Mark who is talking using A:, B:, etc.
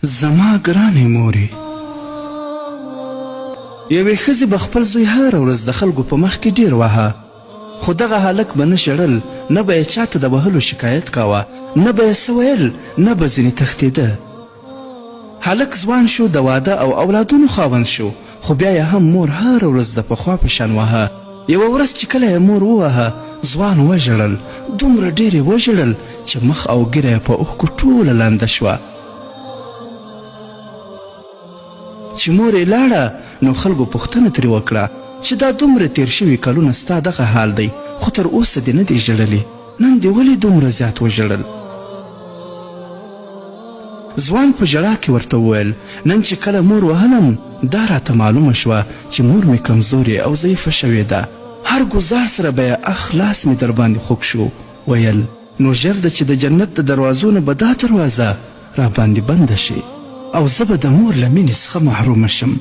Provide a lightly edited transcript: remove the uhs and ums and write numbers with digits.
A: زما ګرانې مورې، یوې ښځې به خپل زوی هره ورځ د خلکو په مخ کې ډېر واهه، خو دغه هلک به نه ژړل، نه به یې چاته د وهلو شکایت کاوه، نه به یې څه ویل، نه به ځینې تښتېده. هلک ځوان شو، د واده او اولادونو خاوند شو، خو بیا یې هم مور هره ورځ د پخوا په شان واهه. یوه ورځ چې کله یې مور ووهه، ځوان وژړل، دومره ډېر یې وژړل چې مخ او ږیره یې په اوښکو ټوله لانده شوه. چې مور یې لاړه، نو خلکو پوښتنه ترې وکړه چې دا دومره تیر شوي کلونه ستا دغه حال دی، خو تر اوسه دې نه دی ژړلې، نن دې ولې دومره زیات وژړل؟ ځوان په ژړا کې ورته وویل، نن چې کله مور وهلم، دا راته معلومه شوه چې مور مې کمزورې او ضعیفه شوې ده. هر ګزار سره به یې لاس مې در باندې خوږ شو. ویل نو ژر ده چې د جنت د دروازو نه به دا دروازه را باندې بنده شي او زه به د مور له مینې څخه محرومه شم.